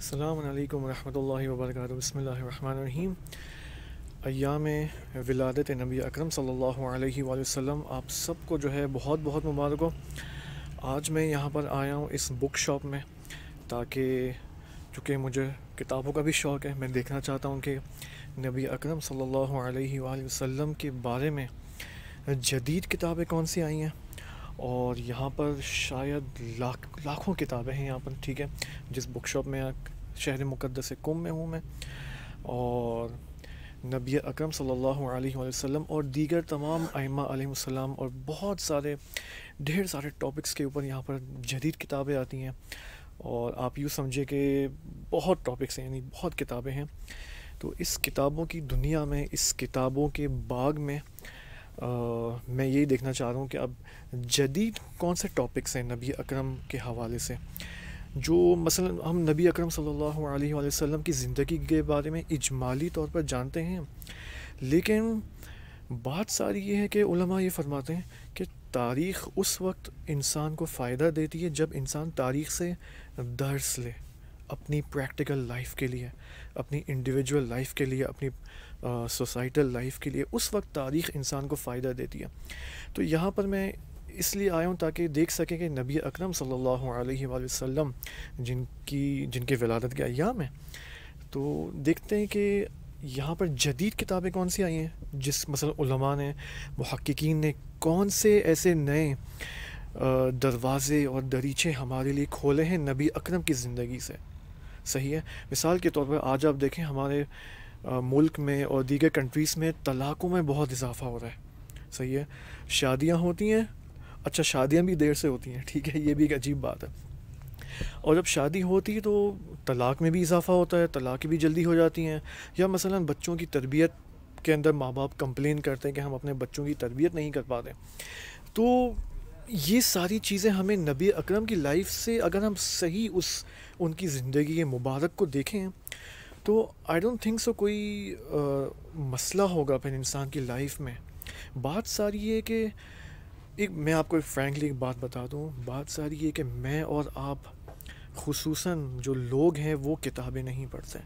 السلام علیکم ورحمۃ اللہ وبرکاتہ۔ بسم اللہ الرحمن الرحیم۔ ایام ولادت نبی اکرم صلی اللہ علیہ وآلہ وسلم آپ سب کو جو ہے بہت بہت مبارک ہو۔ آج میں یہاں پر آیا ہوں اس بک شاپ میں تاکہ چونکہ مجھے کتابوں کا بھی شوق ہے، میں دیکھنا چاہتا ہوں کہ نبی اکرم صلی اللہ علیہ وآلہ وسلم کے بارے میں جدید کتابیں کون سی آئی ہیں، اور یہاں پر شاید لاکھوں کتابیں ہیں یہاں پر، ٹھیک ہے، جس بک شاپ میں شہر مقدس قم میں ہوں میں، اور نبی اکرم صلی اللہ علیہ وآلہ وسلم اور دیگر تمام ائمہ علیہ السلام اور بہت سارے ڈھیر سارے ٹاپکس کے اوپر یہاں پر جدید کتابیں آتی ہیں، اور آپ یوں سمجھے کہ بہت ٹاپکس ہیں، یعنی بہت کتابیں ہیں۔ تو اس کتابوں کی دنیا میں، اس کتابوں کے باغ میں میں یہی دیکھنا چاہ رہا ہوں کہ اب جدید کون سے ٹاپکس ہیں نبی اکرم کے حوالے سے، جو مثلا ہم نبی اکرم صلی اللہ علیہ وآلہ وسلم کی زندگی کے بارے میں اجمالی طور پر جانتے ہیں، لیکن بات ساری یہ ہے کہ علماء یہ فرماتے ہیں کہ تاریخ اس وقت انسان کو فائدہ دیتی ہے جب انسان تاریخ سے درس لے، اپنی پریکٹیکل لائف کے لیے، اپنی انڈیویجول لائف کے لیے، اپنی سوسائٹل لائف کے لیے، اس وقت تاریخ انسان کو فائدہ دیتی ہے۔ تو یہاں پر میں اس لیے آیا ہوں تاکہ دیکھ سکیں کہ نبی اکرم صلی اللہ علیہ وآلہ وسلم جن کے ولادت کے ایام ہیں، تو دیکھتے ہیں کہ یہاں پر جدید کتابیں کون سی آئی ہیں، جس مثلا علماء نے، محققین نے کون سے ایسے نئے دروازے اور دریچے ہمارے لیے کھولے ہیں نبی اکرم کی زندگی سے۔ صحیح ہے، مثال کے طور پر آج آپ دیکھیں ہمارے ملک میں اور دیگر کنٹریز میں طلاقوں میں بہت اضافہ ہو رہا ہے۔ صحیح ہے، شادیاں ہوتی ہیں، اچھا شادیاں بھی دیر سے ہوتی ہیں، ٹھیک ہے، یہ بھی ایک عجیب بات ہے، اور جب شادی ہوتی ہے تو طلاق میں بھی اضافہ ہوتا ہے، طلاق بھی جلدی ہو جاتی ہیں، یا مثلا بچوں کی تربیت کے اندر ماں باپ کمپلین کرتے ہیں کہ ہم اپنے بچوں کی تربیت نہیں کر پاتے۔ تو یہ ساری چیزیں ہمیں نبی اکرم کی لائف سے اگر ہم صحیح ان کی زندگی مبارک کو دیکھیں تو آئی ڈونٹ تھنک سو کوئی مسئلہ ہوگا پھر انسان کی لائف میں۔ بات ساری یہ ہے کہ میں آپ کو فرینکلی ایک بات بتا دوں، بات ساری یہ کہ میں اور آپ خصوصاً جو لوگ ہیں وہ کتابیں نہیں پڑھتے،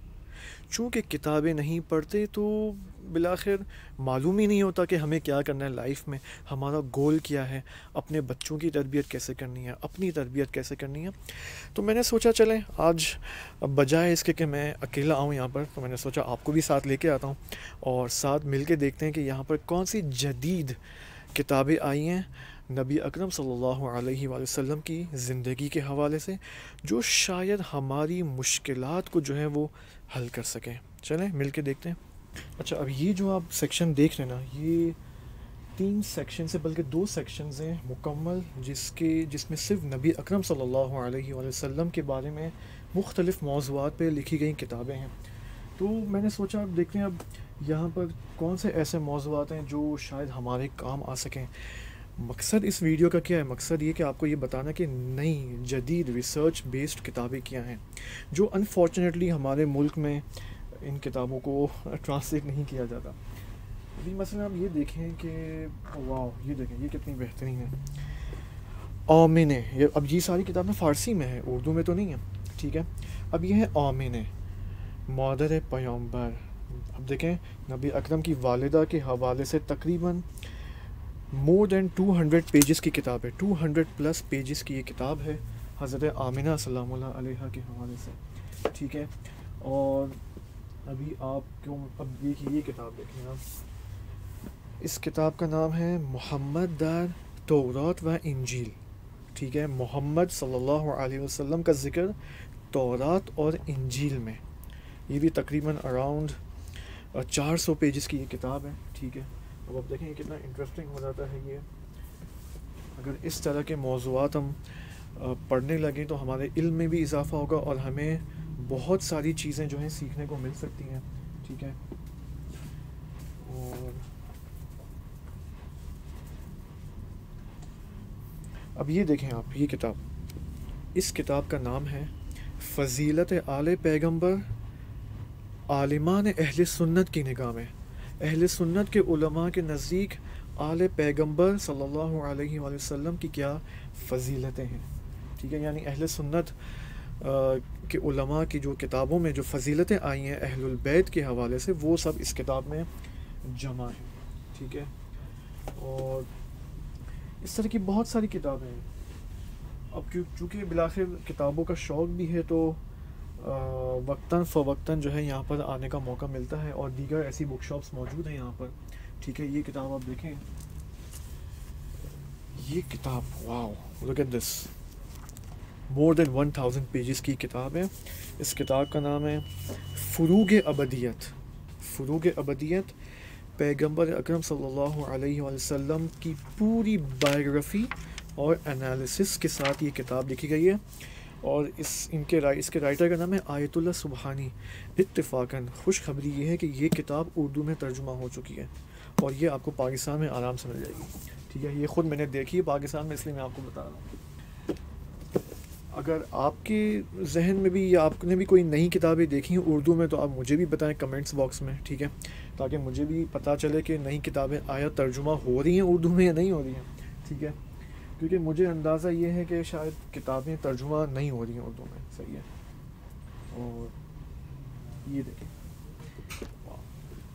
چونکہ کتابیں نہیں پڑھتے تو بالآخر معلوم ہی نہیں ہوتا کہ ہمیں کیا کرنا ہے لائف میں، ہمارا گول کیا ہے، اپنے بچوں کی تربیت کیسے کرنی ہے، اپنی تربیت کیسے کرنی ہے۔ تو میں نے سوچا چلیں آج بجائے اس کے کہ میں اکیلا آؤں یہاں پر، تو میں نے سوچا آپ کو بھی ساتھ لے کے آتا ہوں، اور ساتھ مل کے دیکھتے ہیں کہ یہاں پر کون سی جدید کتابیں آئی ہیں نبی اکرم صلی اللہ علیہ وآلہ وسلم کی زندگی کے حوالے سے، جو شاید ہماری مشکلات کو جو ہے وہ حل کر سکیں۔ چلیں مل کے دیکھتے ہیں۔ اچھا، اب یہ جو آپ سیکشن دیکھ رہے ہیں نا، یہ 3 سیکشن سے بلکہ 2 سیکشنز ہیں مکمل، جس میں صرف نبی اکرم صلی اللہ علیہ وآلہ وسلم کے بارے میں مختلف موضوعات پہ لکھی گئی کتابیں ہیں۔ تو میں نے سوچا اب دیکھتے ہیں اب یہاں پر کون سے ایسے موضوعات ہیں جو شاید ہمارے کام آ سکیں۔ مقصد اس ویڈیو کا کیا ہے؟ مقصد یہ کہ آپ کو یہ بتانا کہ نئی جدید ریسرچ بیسڈ کتابیں کیا ہیں، جو انفارچونیٹلی ہمارے ملک میں ان کتابوں کو ٹرانسلیٹ نہیں کیا جاتا۔ ابھی مثلا آپ یہ دیکھیں کہ واو، یہ دیکھیں یہ کتنی بہترین ہے، آمنہ، اب یہ ساری کتابیں فارسی میں ہے، اردو میں تو نہیں ہے، ٹھیک ہے۔ اب یہ ہے آمنہ، مادر پیغمبر۔ اب دیکھیں نبی اکرم کی والدہ کے حوالے سے تقریباً مور دین 200 پیجز کی کتاب ہے، 200+ پیجز کی یہ کتاب ہے حضرت آمنہ سلام اللہ علیہا کے حوالے سے، ٹھیک ہے۔ اور ابھی آپ کیوں اب دیکھیے یہ کتاب دیکھیں آپ، اس کتاب کا نام ہے محمد در تورات و انجیل، ٹھیک ہے، محمد صلی اللہ علیہ وسلم کا ذکر تورات اور انجیل میں، یہ بھی تقریباً اراؤنڈ 400 پیجز کی یہ کتاب ہے، ٹھیک ہے۔ اب آپ دیکھیں یہ کتنا انٹرسٹنگ ہو جاتا ہے یہ، اگر اس طرح کے موضوعات ہم پڑھنے لگیں تو ہمارے علم میں بھی اضافہ ہوگا اور ہمیں بہت ساری چیزیں جو ہیں سیکھنے کو مل سکتی ہیں، ٹھیک ہے۔ اور اب یہ دیکھیں آپ یہ کتاب، اس کتاب کا نام ہے فضیلت آل پیغمبر عالمان اہل سنت کی نگاہ میں، اہل سنت کے علماء کے نزدیک آل پیغمبر صلی اللہ علیہ وآلہ وسلم کی کیا فضیلتیں ہیں، ٹھیک ہے۔ یعنی اہل سنت کہ علماء کی جو کتابوں میں جو فضیلتیں آئی ہیں اہل البیت کے حوالے سے وہ سب اس کتاب میں جمع ہیں. ٹھیک ہے. اور اس طرح کی بہت ساری کتابیں ہیں. اب چونکہ بالآخر کتابوں کا شوق بھی ہے تو وقتاً فوقتاً جو ہے یہاں پر آنے کا موقع ملتا ہے اور دیگر ایسی بک شاپس موجود ہیں یہاں پر. ٹھیک ہے. یہ کتاب آپ دیکھیں, یہ کتاب واو look at this, more then 1000 pages کی کتاب ہے. اس کتاب کا نام ہے فروغ ابدیت. فروغ ابدیت پیغمبر اکرم صلی اللہ علیہ وآلہ وسلم کی پوری بائیوگرافی اور انالیسس کے ساتھ یہ کتاب لکھی گئی ہے. اور اس کے رائٹر کا نام ہے آیت اللہ سبحانی. اتفاقاً خوشخبری یہ ہے کہ یہ کتاب اردو میں ترجمہ ہو چکی ہے اور یہ آپ کو پاکستان میں آرام سے مل جائے گی. ٹھیک ہے. یہ خود میں نے دیکھی ہے پاکستان میں, اس لیے میں آپ کو بتا رہا ہوں. اگر آپ کے ذہن میں بھی یا آپ نے بھی کوئی نئی کتابیں دیکھی ہیں اردو میں تو آپ مجھے بھی بتائیں کمنٹس باکس میں. ٹھیک ہے. تاکہ مجھے بھی پتہ چلے کہ نئی کتابیں آیا ترجمہ ہو رہی ہیں اردو میں یا نہیں ہو رہی ہیں. ٹھیک ہے. کیونکہ مجھے اندازہ یہ ہے کہ شاید کتابیں ترجمہ نہیں ہو رہی ہیں اردو میں. صحیح ہے. اور یہ دیکھیں,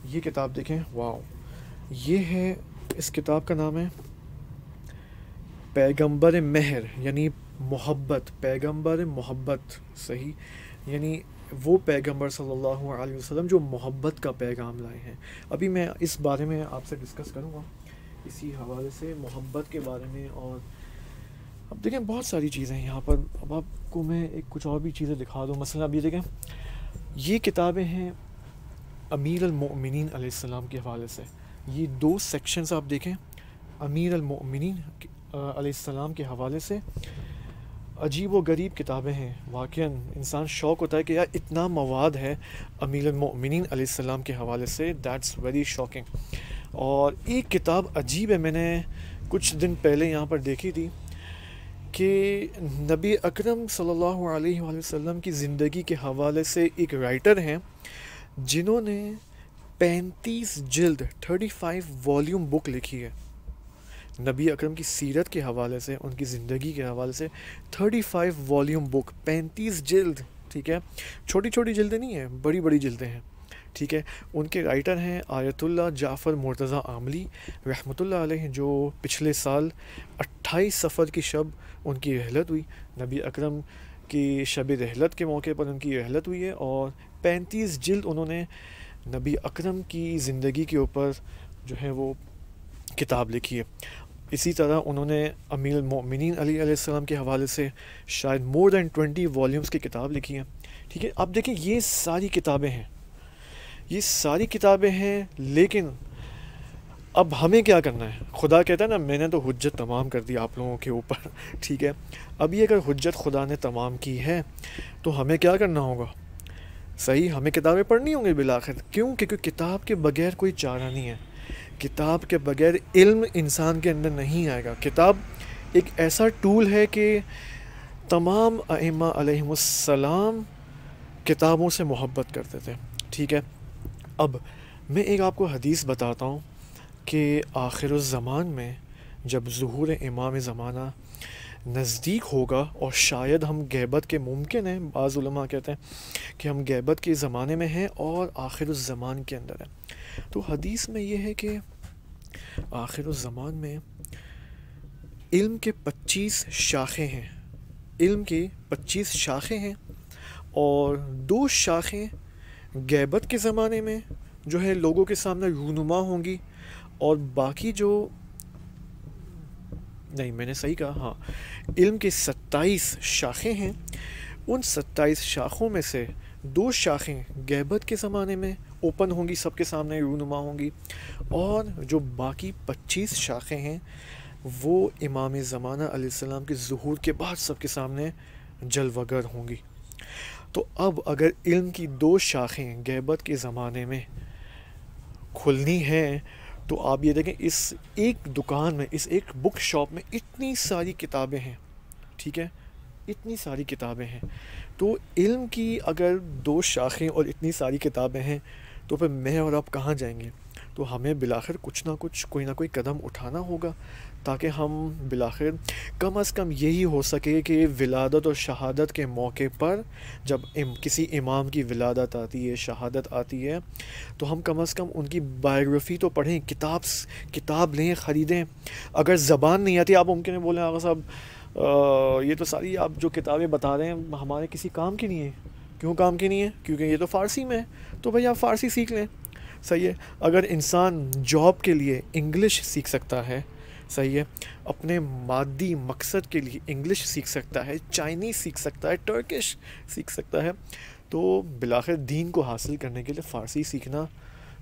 یہ کتاب دیکھیں, واو. یہ ہے, اس کتاب کا نام ہے پیغمبر مہر یعنی محبت, پیغمبر محبت. صحیح. یعنی وہ پیغمبر صلی اللہ علیہ وسلم جو محبت کا پیغام لائے ہیں. ابھی میں اس بارے میں آپ سے ڈسکس کروں گا اسی حوالے سے, محبت کے بارے میں. اور اب دیکھیں بہت ساری چیزیں ہیں یہاں پر. اب آپ کو میں کچھ اور بھی چیزیں دکھا دوں. مثلا اب یہ دیکھیں, یہ کتابیں ہیں امیر المؤمنین علیہ السلام کے حوالے سے. یہ 2 سیکشنز آپ دیکھیں امیر المؤمنین علیہ السلام کے حوالے سے. عجیب و غریب کتابیں ہیں واقعاً. انسان شوق ہوتا ہے کہ یار اتنا مواد ہے امیر المؤمنین علیہ السلام کے حوالے سے. That's very shocking. اور ایک کتاب عجیب ہے, میں نے کچھ دن پہلے یہاں پر دیکھی تھی کہ نبی اکرم صلی اللہ علیہ وآلہ وسلم کی زندگی کے حوالے سے ایک رائٹر ہیں جنہوں نے 35 جلد 35 والیوم بک لکھی ہے نبی اکرم کی سیرت کے حوالے سے, ان کی زندگی کے حوالے سے. 35 والیوم بک, 35 جلد. ٹھیک ہے. چھوٹی چھوٹی جلدیں نہیں ہیں, بڑی بڑی جلدیں ہیں. ٹھیک ہے. ان کے رائٹر ہیں آیت اللہ جعفر مرتضیٰ عاملی رحمۃ اللہ علیہ, جو پچھلے سال 28 صفر کی شب ان کی رحلت ہوئی. نبی اکرم کی شب رحلت کے موقع پر ان کی رحلت ہوئی ہے اور 35 جلد انہوں نے نبی اکرم کی زندگی کے اوپر جو ہے وہ کتاب لکھی ہے. اسی طرح انہوں نے امیر المؤمنین علیہ السلام کے حوالے سے شاید مور دین 20 والیومز کی کتاب لکھی ہیں. ٹھیک ہے. اب دیکھیں یہ ساری کتابیں ہیں, یہ ساری کتابیں ہیں, لیکن اب ہمیں کیا کرنا ہے؟ خدا کہتا ہے نا میں نے تو حجت تمام کر دی آپ لوگوں کے اوپر. ٹھیک ہے. ابھی اگر حجت خدا نے تمام کی ہے تو ہمیں کیا کرنا ہوگا؟ صحیح, ہمیں کتابیں پڑھنی ہوں گی بالآخر. کیوں؟ کیونکہ کتاب کے بغیر کوئی چارہ نہیں ہے. کتاب کے بغیر علم انسان کے اندر نہیں آئے گا. کتاب ایک ایسا ٹول ہے کہ تمام ائمہ علیہم السلام کتابوں سے محبت کرتے تھے. ٹھیک ہے. اب میں ایک آپ کو حدیث بتاتا ہوں کہ آخر الزمان میں جب ظہور امام زمانہ نزدیک ہوگا اور شاید ہم غیبت کے ممکن ہیں, بعض علماء کہتے ہیں کہ ہم غیبت کے زمانے میں ہیں اور آخر الزمان کے اندر ہیں. تو حدیث میں یہ ہے کہ آخر الزمان میں علم کے 25 شاخیں ہیں, علم کی 25 شاخیں ہیں اور 2 شاخیں غیبت کے زمانے میں جو ہے لوگوں کے سامنے رونما ہوں گی اور باقی جو نہیں میں نے صحیح کہا, ہاں علم کی 27 شاخیں ہیں. ان 27 شاخوں میں سے 2 شاخیں غیبت کے زمانے میں اوپن ہوں گی, سب کے سامنے رونما ہوں گی, اور جو باقی 25 شاخیں ہیں وہ امام زمانہ علیہ السلام کے ظہور کے بعد سب کے سامنے جلوہ گر ہوں گی. تو اب اگر علم کی 2 شاخیں غیبت کے زمانے میں کھلنی ہیں تو آپ یہ دیکھیں اس ایک دکان میں, اس ایک بک شاپ میں اتنی ساری کتابیں ہیں. ٹھیک ہے, اتنی ساری کتابیں ہیں. تو علم کی اگر 2 شاخیں اور اتنی ساری کتابیں ہیں تو پھر میں اور آپ کہاں جائیں گے؟ تو ہمیں بالآخر کچھ نہ کچھ کوئی نہ کوئی قدم اٹھانا ہوگا تاکہ ہم بالآخر کم از کم یہی ہو سکے کہ ولادت اور شہادت کے موقع پر جب کسی امام کی ولادت آتی ہے، شہادت آتی ہے، تو ہم کم از کم ان کی بائیوگرافی تو پڑھیں، کتاب لیں، خریدیں. اگر زبان نہیں آتی، آپ ممکن ہے بولیں آغا صاحب یہ تو ساری آپ جو کتابیں بتا رہے ہیں ہمارے کسی کام کی نہیں ہے. کیوں کام کی نہیں ہے؟ کیونکہ یہ تو فارسی میں ہے. تو بھائی آپ فارسی سیکھ لیں. صحیح ہے. اگر انسان جاب کے لیے انگلش سیکھ سکتا ہے، صحیح ہے، اپنے مادی مقصد کے لیے انگلش سیکھ سکتا ہے، چائنیز سیکھ سکتا ہے، ٹرکش سیکھ سکتا ہے، تو بالآخر دین کو حاصل کرنے کے لیے فارسی سیکھنا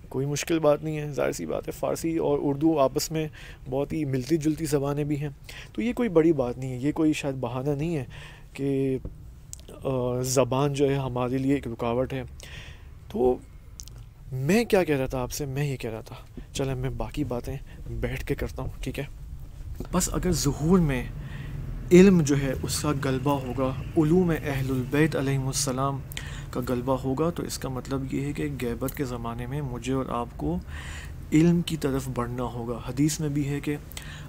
کوئی مشکل بات نہیں ہے. ظاہر سی بات ہے، فارسی اور اردو آپس میں بہت ہی ملتی جلتی زبانیں بھی ہیں، تو یہ کوئی بڑی بات نہیں ہے. یہ کوئی شاید بہانہ نہیں ہے کہ زبان جو ہے ہمارے لیے ایک رکاوٹ ہے. تو میں کیا کہہ رہا تھا آپ سے؟ میں یہ کہہ رہا تھا، چلیں میں باقی باتیں بیٹھ کے کرتا ہوں، ٹھیک ہے. بس اگر ظہور میں علم جو ہے اس کا غلبہ ہوگا، علوم اہل البیت علیہم السلام کا غلبہ ہوگا، تو اس کا مطلب یہ ہے کہ غیبت کے زمانے میں مجھے اور آپ کو علم کی طرف بڑھنا ہوگا. حدیث میں بھی ہے کہ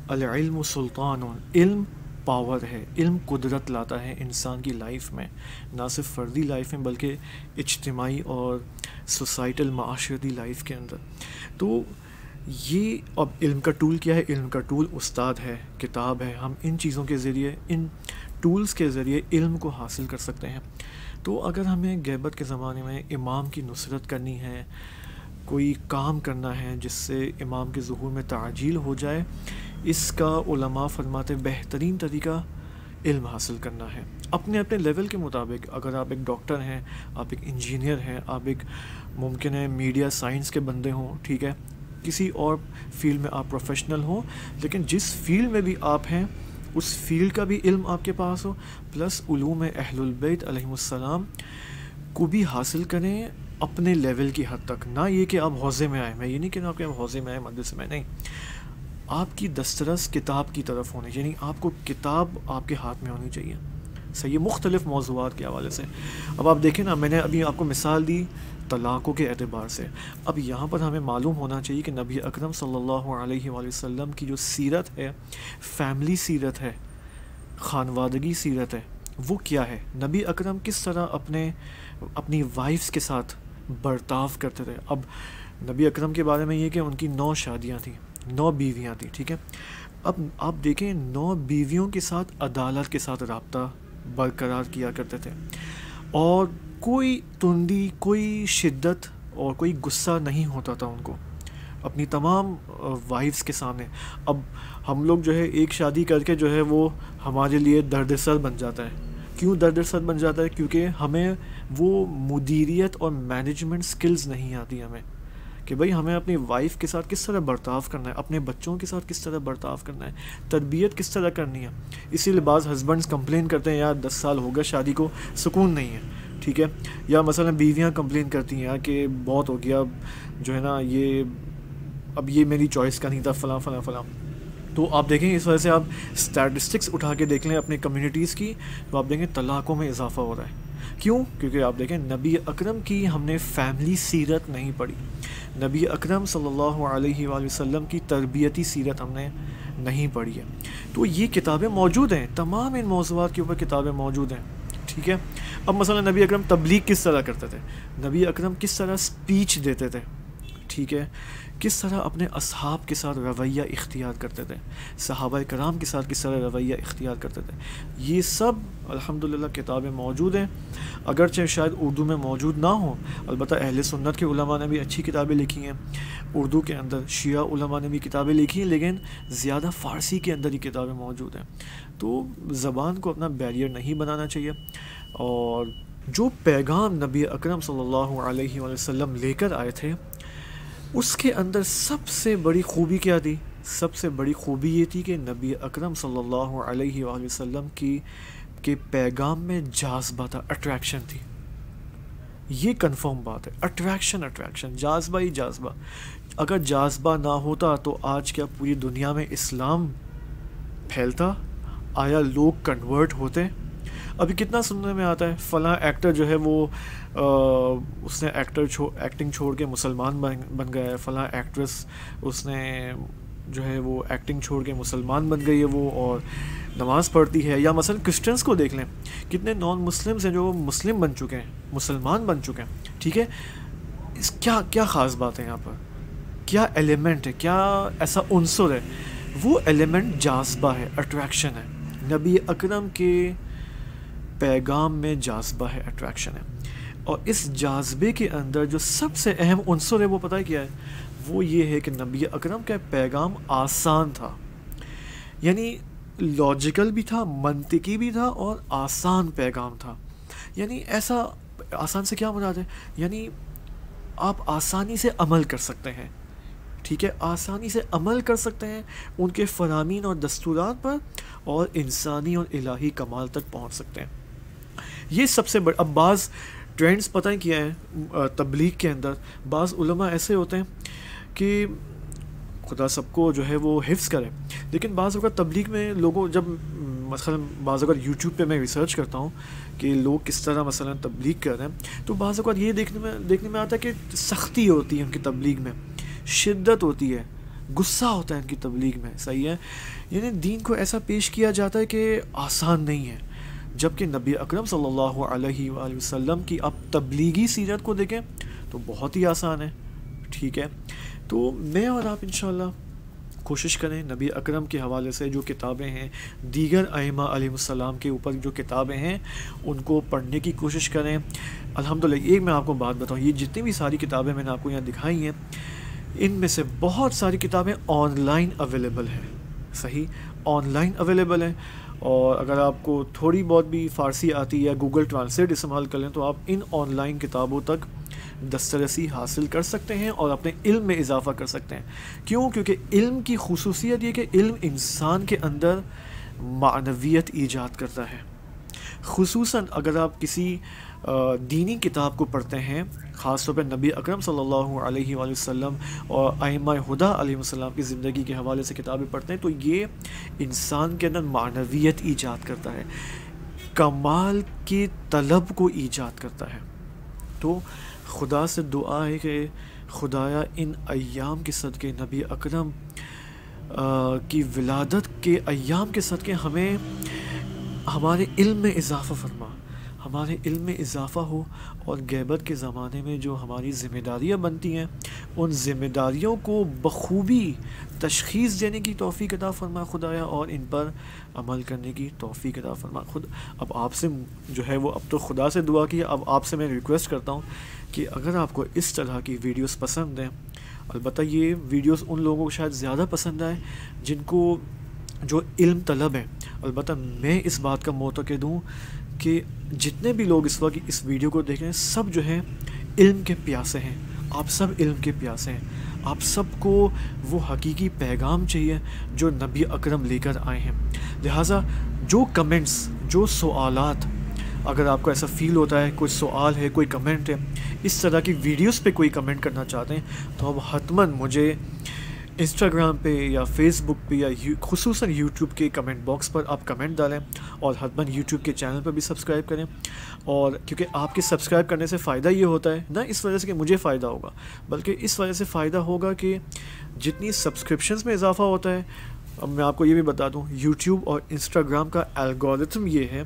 العلم سلطان، علم پاور ہے، علم قدرت لاتا ہے انسان کی لائف میں، نہ صرف فردی لائف میں بلکہ اجتماعی اور سوسائٹل معاشرتی لائف کے اندر. تو یہ اب علم کا ٹول کیا ہے؟ علم کا ٹول استاد ہے، کتاب ہے. ہم ان چیزوں کے ذریعے، ان ٹولز کے ذریعے علم کو حاصل کر سکتے ہیں. تو اگر ہمیں غیبت کے زمانے میں امام کی نصرت کرنی ہے، کوئی کام کرنا ہے جس سے امام کے ظہور میں تعجیل ہو جائے، اس کا علماء فرماتے بہترین طریقہ علم حاصل کرنا ہے، اپنے اپنے لیول کے مطابق. اگر آپ ایک ڈاکٹر ہیں، آپ ایک انجینئر ہیں، آپ ایک ممکن ہے میڈیا سائنس کے بندے ہوں، ٹھیک ہے، کسی اور فیلڈ میں آپ پروفیشنل ہوں، لیکن جس فیلڈ میں بھی آپ ہیں اس فیلڈ کا بھی علم آپ کے پاس ہو، پلس علوم اہل البیت علیہم السلام کو بھی حاصل کریں اپنے لیول کی حد تک. نہ یہ کہ آپ حوزے میں آئیں، میں یہ نہیں کہہ رہا کہ آپ حوزے میں آئیں مدرسے میں، نہیں، آپ کی دسترس کتاب کی طرف ہونے، یعنی آپ کو کتاب آپ کے ہاتھ میں ہونی چاہیے. صحیح، مختلف موضوعات کے حوالے سے. اب آپ دیکھیں نا، میں نے ابھی آپ کو مثال دی طلاقوں کے اعتبار سے. اب یہاں پر ہمیں معلوم ہونا چاہیے کہ نبی اکرم صلی اللہ علیہ وآلہ وسلم کی جو سیرت ہے، فیملی سیرت ہے، خانوادگی سیرت ہے، وہ کیا ہے؟ نبی اکرم کس طرح اپنی وائفز کے ساتھ برتاؤ کرتے تھے. اب نبی اکرم کے بارے میں یہ کہ ان کی 9 شادیاں تھیں، 9 بیویاں تھیں، ٹھیک ہے. اب آپ دیکھیں 9 بیویوں کے ساتھ عدالت کے ساتھ رابطہ برقرار کیا کرتے تھے، اور کوئی تندی، کوئی شدت اور کوئی غصہ نہیں ہوتا تھا ان کو اپنی تمام وائفز کے سامنے. اب ہم لوگ جو ہے ایک شادی کر کے جو ہے وہ ہمارے لیے درد سر بن جاتا ہے. کیوں درد سر بن جاتا ہے؟ کیونکہ ہمیں وہ مدیریت اور مینجمنٹ سکلز نہیں آتی ہمیں، کہ بھئی ہمیں اپنی وائف کے ساتھ کس طرح برتاؤ کرنا ہے، اپنے بچوں کے ساتھ کس طرح برتاؤ کرنا ہے، تربیت کس طرح کرنی ہے. اسی لیے بعض ہسبینڈز کمپلین کرتے ہیں یار 10 سال ہو گئے شادی کو، سکون نہیں ہے، ٹھیک ہے. یا مثلا بیویاں کمپلین کرتی ہیں یار کہ بہت ہو گیا، جو ہے نا اب یہ میری چوائس کا نہیں تھا، فلاں فلاں فلاں. تو آپ دیکھیں اس وجہ سے آپ اسٹیٹسٹکس اٹھا کے دیکھ لیں اپنے کمیونٹیز کی، تو آپ دیکھیں طلاقوں میں اضافہ ہو رہا ہے. کیوں؟ کیونکہ آپ دیکھیں نبی اکرم کی ہم نے فیملی سیرت نہیں پڑھی، نبی اکرم صلی اللہ علیہ وآلہ وسلم کی تربیتی سیرت ہم نے نہیں پڑھی ہے. تو یہ کتابیں موجود ہیں، تمام ان موضوعات کے اوپر کتابیں موجود ہیں، ٹھیک ہے. اب مثلا نبی اکرم تبلیغ کس طرح کرتے تھے، نبی اکرم کس طرح سپیچ دیتے تھے، ٹھیک ہے، کس طرح اپنے اصحاب کے ساتھ رویہ اختیار کرتے تھے، صحابہ کرام کے ساتھ کس طرح رویہ اختیار کرتے تھے، یہ سب الحمدللہ کتابیں موجود ہیں. اگرچہ شاید اردو میں موجود نہ ہوں، البتہ اہل سنت کے علماء نے بھی اچھی کتابیں لکھی ہیں. اردو کے اندر شیعہ علماء نے بھی کتابیں لکھی ہیں، لیکن زیادہ فارسی کے اندر ہی کتابیں موجود ہیں. تو زبان کو اپنا بیریئر نہیں بنانا چاہیے. اور جو پیغام نبی اکرم صلی اللہ علیہ وآلہ وسلم لے کر آئے تھے، اس کے اندر سب سے بڑی خوبی کیا تھی؟ سب سے بڑی خوبی یہ تھی کہ نبی اکرم صلی اللہ علیہ وآلہ وسلم کے پیغام میں جاذبہ تھا، اٹریکشن تھی. یہ کنفرم بات ہے، اٹریکشن، جاذبہ ہی جاذبہ. اگر جاذبہ نہ ہوتا تو آج کیا پوری دنیا میں اسلام پھیلتا؟ آیا لوگ کنورٹ ہوتے؟ ابھی کتنا سننے میں آتا ہے فلاں ایکٹر جو ہے وہ اس نے ایکٹنگ چھوڑ کے مسلمان بن گیا ہے، فلاں ایکٹریس اس نے جو ہے وہ ایکٹنگ چھوڑ کے مسلمان بن گئی ہے وہ اور نماز پڑھتی ہے. یا مثلا کرسچنس کو دیکھ لیں, کتنے نان مسلمز ہیں جو مسلم بن چکے ہیں, مسلمان بن چکے ہیں. ٹھیک ہے, کیا خاص بات ہے یہاں پر, کیا ایلیمنٹ ہے, کیا ایسا عنصر ہے؟ وہ ایلیمنٹ جاذبہ ہے, اٹریکشن ہے. نبی اکرم کے پیغام میں جاذبہ ہے, اٹریکشن ہے. اور اس جاذبے کے اندر جو سب سے اہم عنصر ہے وہ پتہ ہے کیا ہے؟ وہ یہ ہے کہ نبی اکرم کا پیغام آسان تھا, یعنی لاجیکل بھی تھا, منطقی بھی تھا, اور آسان پیغام تھا. یعنی ایسا, آسان سے کیا مراد ہے؟ یعنی آپ آسانی سے عمل کر سکتے ہیں. ٹھیک ہے, آسانی سے عمل کر سکتے ہیں ان کے فرامین اور دستورات پر, اور انسانی اور الہی کمال تک پہنچ سکتے ہیں. یہ سب سے بڑا. اب بعض ٹرینڈز پتہ ہی کیا ہے تبلیغ کے اندر, بعض علماء ایسے ہوتے ہیں کہ خدا سب کو جو ہے وہ حفظ کرے, لیکن بعض اوقات تبلیغ میں لوگوں, جب مثلا بعض اوقات یوٹیوب پہ میں ریسرچ کرتا ہوں کہ لوگ کس طرح مثلا تبلیغ کر رہے ہیں, تو بعض اوقات یہ دیکھنے میں آتا ہے کہ سختی ہوتی ہے ان کی تبلیغ میں, شدت ہوتی ہے, غصہ ہوتا ہے ان کی تبلیغ میں. صحیح ہے, یعنی دین کو ایسا پیش کیا جاتا ہے کہ آسان نہیں ہے, جبکہ نبی اکرم صلی اللہ علیہ وآلہ وسلم کی آپ تبلیغی سیرت کو دیکھیں تو بہت ہی آسان ہے. ٹھیک ہے, تو میں اور آپ انشاءاللہ کوشش کریں نبی اکرم کے حوالے سے جو کتابیں ہیں, دیگر ائمہ علیہ السلام کے اوپر جو کتابیں ہیں ان کو پڑھنے کی کوشش کریں. الحمدللہ ایک میں آپ کو بات بتاؤں, یہ جتنی بھی ساری کتابیں میں نے آپ کو یہاں دکھائی ہیں, ان میں سے بہت ساری کتابیں آن لائن اویلیبل ہیں. صحیح, آن لائن اویلیبل ہیں, اور اگر آپ کو تھوڑی بہت بھی فارسی آتی ہے یا گوگل ٹرانسلیٹ استعمال کر لیں تو آپ ان آن لائن کتابوں تک دسترسی حاصل کر سکتے ہیں اور اپنے علم میں اضافہ کر سکتے ہیں. کیوں؟ کیونکہ علم کی خصوصیت یہ کہ علم انسان کے اندر معنویت ایجاد کرتا ہے. خصوصاً اگر آپ کسی دینی کتاب کو پڑھتے ہیں, خاص طور پہ نبی اکرم صلی اللہ علیہ وآلہ وسلم اور ائمہ ہدیٰ علیہ السلام کی زندگی کے حوالے سے کتابیں پڑھتے ہیں, تو یہ انسان کے اندر معنویت ایجاد کرتا ہے, کمال کی طلب کو ایجاد کرتا ہے. تو خدا سے دعا ہے کہ خدایا ان ایام کے صدقے, نبی اکرم کی ولادت کے ایام کے صدقے ہمیں ہمارے علم میں اضافہ فرما, ہمارے علم میں اضافہ ہو, اور غیبت کے زمانے میں جو ہماری ذمہ داریاں بنتی ہیں ان ذمہ داریوں کو بخوبی تشخیص دینے کی توفیق عطا فرما خدایا, اور ان پر عمل کرنے کی توفیق عطا فرما. اب آپ سے جو ہے وہ, اب تو خدا سے دعا کی, اب آپ سے میں ریکویسٹ کرتا ہوں کہ اگر آپ کو اس طرح کی ویڈیوز پسند ہیں, البتہ یہ ویڈیوز ان لوگوں کو شاید زیادہ پسند آئے جن کو جو علم طلب ہے. البتہ میں اس بات کا معتقد ہوں کہ جتنے بھی لوگ اس وقت اس ویڈیو کو دیکھ رہے ہیں سب جو ہیں علم کے پیاسے ہیں, آپ سب علم کے پیاسے ہیں, آپ سب کو وہ حقیقی پیغام چاہیے جو نبی اکرم لے کر آئے ہیں. لہٰذا جو کمنٹس, جو سوالات, اگر آپ کو ایسا فیل ہوتا ہے کوئی سوال ہے, کوئی کمنٹ ہے, اس طرح کی ویڈیوز پہ کوئی کمنٹ کرنا چاہتے ہیں, تو اب حتماً مجھے انسٹاگرام پہ یا فیس بک پہ یا خصوصاً یوٹیوب کے کمنٹ باکس پر آپ کمنٹ ڈالیں, اور حتماً یوٹیوب کے چینل پر بھی سبسکرائب کریں. اور کیونکہ آپ کے سبسکرائب کرنے سے فائدہ یہ ہوتا ہے, نہ اس وجہ سے کہ مجھے فائدہ ہوگا, بلکہ اس وجہ سے فائدہ ہوگا کہ جتنی سبسکرپشنز میں اضافہ ہوتا ہے. اب میں آپ کو یہ بھی بتا دوں, یوٹیوب اور انسٹاگرام کا الگورتھم یہ ہے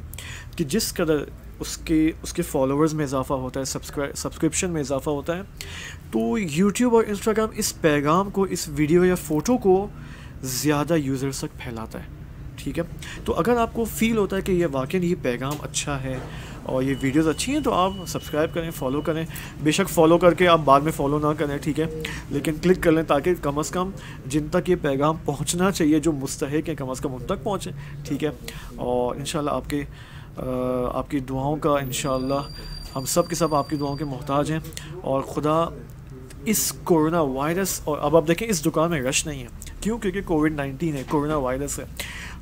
کہ جس قدر اس کے فالوورز میں اضافہ ہوتا ہے, سبسکرپشن میں اضافہ ہوتا ہے, تو یوٹیوب اور انسٹاگرام اس پیغام کو, اس ویڈیو یا فوٹو کو زیادہ یوزرز تک پھیلاتا ہے. ٹھیک ہے, تو اگر آپ کو فیل ہوتا ہے کہ یہ واقعی یہ پیغام اچھا ہے اور یہ ویڈیوز اچھی ہیں, تو آپ سبسکرائب کریں, فالو کریں. بے شک فالو کر کے آپ بعد میں فالو نہ کریں, ٹھیک ہے, لیکن کلک کر لیں تاکہ کم از کم جن تک یہ پیغام پہنچنا چاہیے, جو مستحق ہیں, کم از کم ان تک پہنچے. ٹھیک ہے, اور انشاءاللہ آپ کی دعاؤں کا, انشاءاللہ ہم سب کے سب آپ کی دعاؤں کے محتاج ہیں. اور خدا اس کورونا وائرس, اور اب آپ دیکھیں اس دکان میں رش نہیں ہے, کیوں؟ کیونکہ کووڈ-19 ہے, کورونا وائرس ہے.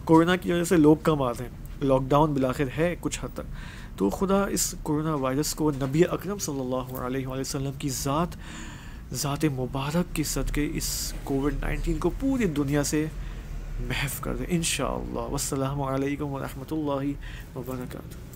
کورونا کی وجہ سے لوگ کم آتے ہیں, لاک ڈاؤن بالآخر ہے کچھ حد تک. تو خدا اس کورونا وائرس کو نبی اکرم صلی اللہ علیہ وآلہ وسلم کی ذات مبارک کے صدقے اس کووڈ-19 کو پوری دنیا سے محو کر دے انشاءاللہ. والسلام علیکم ورحمۃ اللہ وبرکاتہ.